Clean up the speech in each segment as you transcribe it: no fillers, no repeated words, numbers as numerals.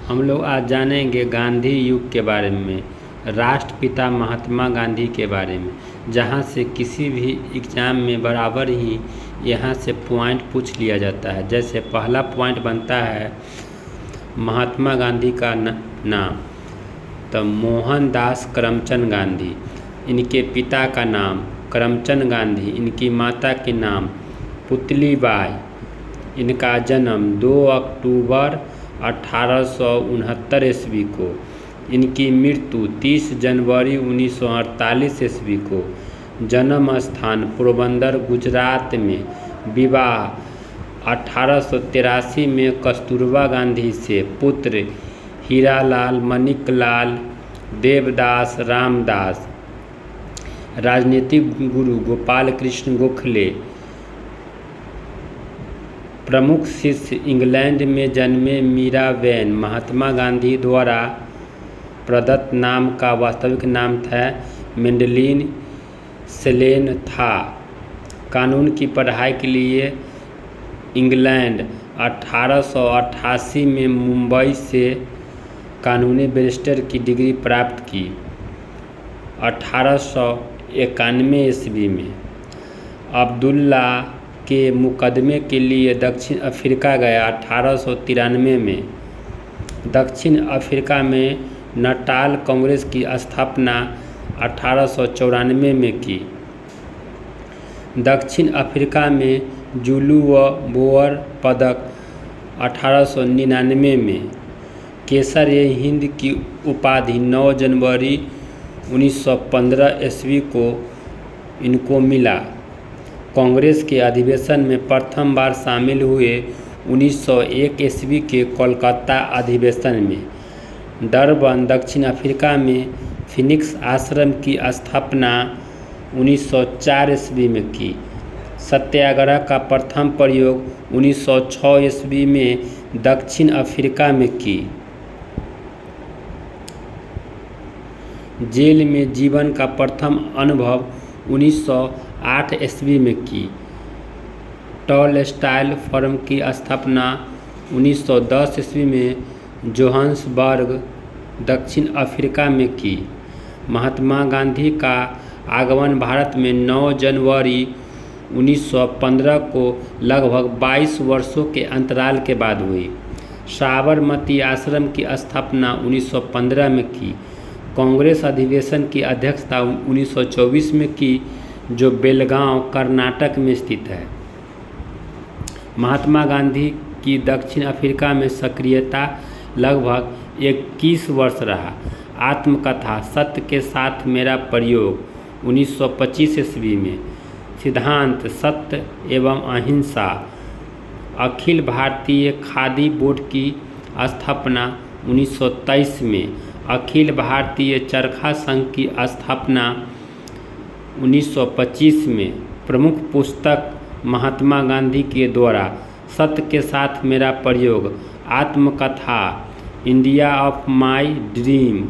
हम लोग आज जानेंगे गांधी युग के बारे में, राष्ट्रपिता महात्मा गांधी के बारे में, जहाँ से किसी भी एग्ज़ाम में बराबर ही यहाँ से पॉइंट पूछ लिया जाता है। जैसे पहला पॉइंट बनता है महात्मा गांधी का नाम, तो मोहनदास करमचंद गांधी, इनके पिता का नाम करमचंद गांधी, इनकी माता के नाम पुतलीबाई, इनका जन्म 2 अक्टूबर 1869 ईस्वी को, इनकी मृत्यु 30 जनवरी 1948 ईस्वी को, जन्म स्थान पोरबंदर गुजरात में, विवाह 1883 में कस्तूरबा गांधी से, पुत्र हीरालाल मणिकलाल देवदास रामदास, राजनीतिक गुरु गोपाल कृष्ण गोखले, प्रमुख शिष्य इंग्लैंड में जन्मे मीराबेन, महात्मा गांधी द्वारा प्रदत्त नाम का वास्तविक नाम था मेंडेलिन सेलेन था। कानून की पढ़ाई के लिए इंग्लैंड 1888 में मुंबई से कानूनी बैरिस्टर की डिग्री प्राप्त की। 1891 ईस्वी में अब्दुल्ला के मुकदमे के लिए दक्षिण अफ्रीका गया। 1893 में दक्षिण अफ्रीका में नटाल कांग्रेस की स्थापना 1894 में की। दक्षिण अफ्रीका में जुलू व बोअर पदक 1899 में। केसर-ए-हिंद की उपाधि 9 जनवरी 1915 ईस्वी को इनको मिला। कांग्रेस के अधिवेशन में प्रथम बार शामिल हुए 1901 ईस्वी के कोलकाता अधिवेशन में। डरबन दक्षिण अफ्रीका में फिनिक्स आश्रम की स्थापना 1904 ईस्वी में की। सत्याग्रह का प्रथम प्रयोग 1906 ईस्वी में दक्षिण अफ्रीका में की। जेल में जीवन का प्रथम अनुभव 1908 ईस्वी में की। टॉलस्टॉय फर्म की स्थापना 1910 ईस्वी में जोहान्सबर्ग दक्षिण अफ्रीका में की। महात्मा गांधी का आगमन भारत में 9 जनवरी 1915 को लगभग 22 वर्षों के अंतराल के बाद हुई। साबरमती आश्रम की स्थापना 1915 में की। कांग्रेस अधिवेशन की अध्यक्षता 1924 में की, जो बेलगांव कर्नाटक में स्थित है। महात्मा गांधी की दक्षिण अफ्रीका में सक्रियता लगभग 21 वर्ष रहा। आत्मकथा सत्य के साथ मेरा प्रयोग 1925 ईस्वी में। सिद्धांत सत्य एवं अहिंसा। अखिल भारतीय खादी बोर्ड की स्थापना 1923 में। अखिल भारतीय चरखा संघ की स्थापना 1925 में। प्रमुख पुस्तक महात्मा गांधी के द्वारा सत्य के साथ मेरा प्रयोग, आत्मकथा, इंडिया ऑफ माय ड्रीम,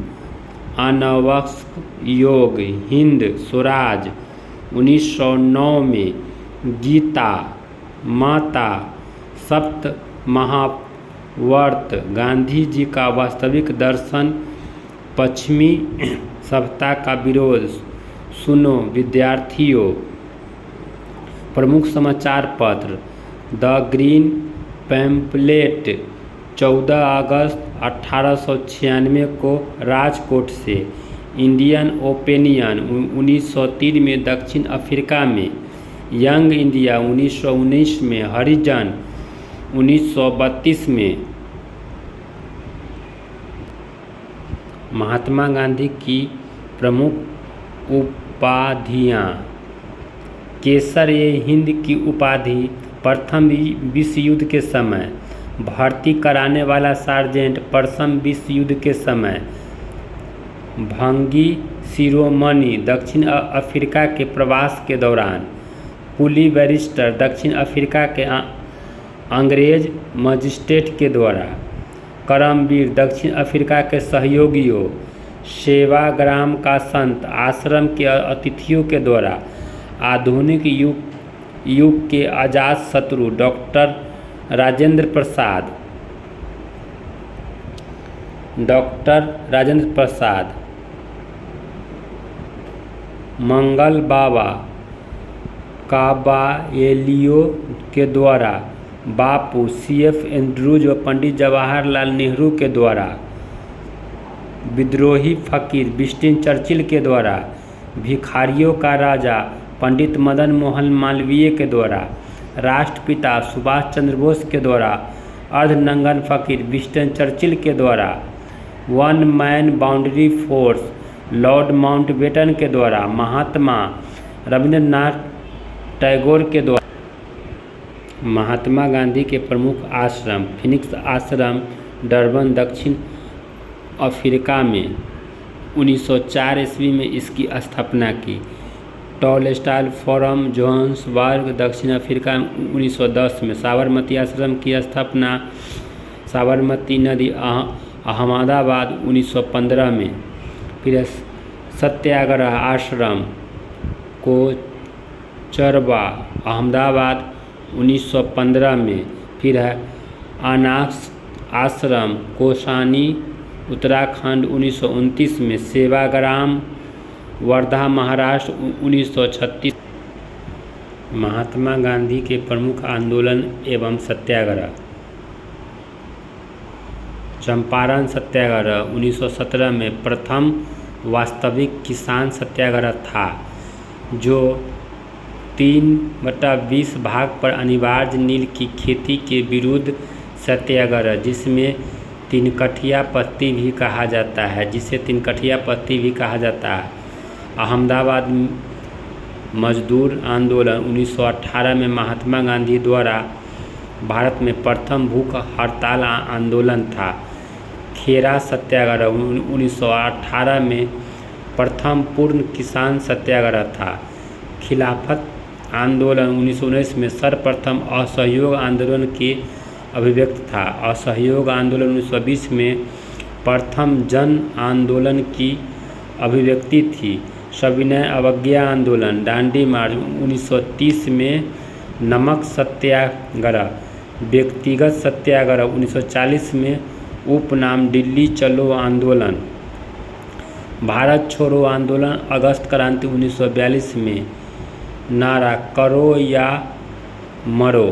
अनवस्क योग, हिंद स्वराज 1909 में। गीता, माता, सप्त महावर्त, गांधी जी का वास्तविक दर्शन, पश्चिमी सभ्यता का विरोध, सुनो विद्यार्थियों। प्रमुख समाचार पत्र द ग्रीन पैम्पलेट 14 अगस्त 1896 को राजकोट से। इंडियन ओपिनियन 1903 में दक्षिण अफ्रीका में। यंग इंडिया 1919 में। हरिजन 1932 में। महात्मा गांधी की प्रमुख उपाधियाँ। केसर-ए-हिंद की उपाधि प्रथम विश्व युद्ध के समय। भर्ती कराने वाला सार्जेंट प्रथम विश्व युद्ध के समय। भंगी शिरोमणि दक्षिण अफ्रीका के प्रवास के दौरान। कुली बैरिस्टर दक्षिण अफ्रीका के अंग्रेज मजिस्ट्रेट के द्वारा। करमवीर दक्षिण अफ्रीका के सहयोगियों। सेवाग्राम का संत आश्रम के अतिथियों के द्वारा। आधुनिक युग के अजातशत्रु डॉक्टर राजेंद्र प्रसाद। डॉक्टर राजेंद्र प्रसाद, मंगल बाबा काबाएलियो के द्वारा, बापू CF एंड्रूज व पंडित जवाहरलाल नेहरू के द्वारा, विद्रोही फकीर विंस्टन चर्चिल के द्वारा, भिखारियों का राजा पंडित मदन मोहन मालवीय के द्वारा, राष्ट्रपिता सुभाष चंद्र बोस के द्वारा, अर्धनंगन फकीर विंस्टन चर्चिल के द्वारा, one man boundary force Lord Mountbatten के द्वारा, महात्मा रविंद्रनाथ टैगोर के द्वारा। महात्मा गांधी के प्रमुख आश्रम फिनिक्स आश्रम डरबन दक्षिण अफ्रीका में 1904 ईस्वी में इसकी स्थापना की। टॉलस्टॉय फोरम जोहान्सबर्ग दक्षिण अफ्रीका में 1910 में। साबरमती आश्रम की स्थापना साबरमती नदी अहमदाबाद 1915 में। फिर सत्याग्रह आश्रम कोचरबा अहमदाबाद 1915 में। फिर है अनाथ आश्रम कोसानी उत्तराखंड 1929 में। सेवाग्राम वर्धा महाराष्ट्र 1936। महात्मा गांधी के प्रमुख आंदोलन एवं सत्याग्रह। चंपारण सत्याग्रह 1917 में प्रथम वास्तविक किसान सत्याग्रह था, जो 3/20 भाग पर अनिवार्य नील की खेती के विरुद्ध सत्याग्रह, जिसमें तीनकठिया पत्ती भी कहा जाता है। अहमदाबाद मजदूर आंदोलन 1918 में महात्मा गांधी द्वारा भारत में प्रथम भूख हड़ताल आंदोलन था। खेरा सत्याग्रह 1918 में प्रथम पूर्ण किसान सत्याग्रह था। खिलाफत आंदोलन 1919 में सर्वप्रथम असहयोग आंदोलन की अभिव्यक्ति था। असहयोग आंदोलन 1920 में प्रथम जन आंदोलन की अभिव्यक्ति थी। सविनय अवज्ञा आंदोलन दांडी मार्च 1930 में। नमक सत्याग्रह व्यक्तिगत सत्याग्रह 1940 में। उपनाम दिल्ली चलो आंदोलन। भारत छोड़ो आंदोलन अगस्त क्रांति 1942 में। नारा करो या मरो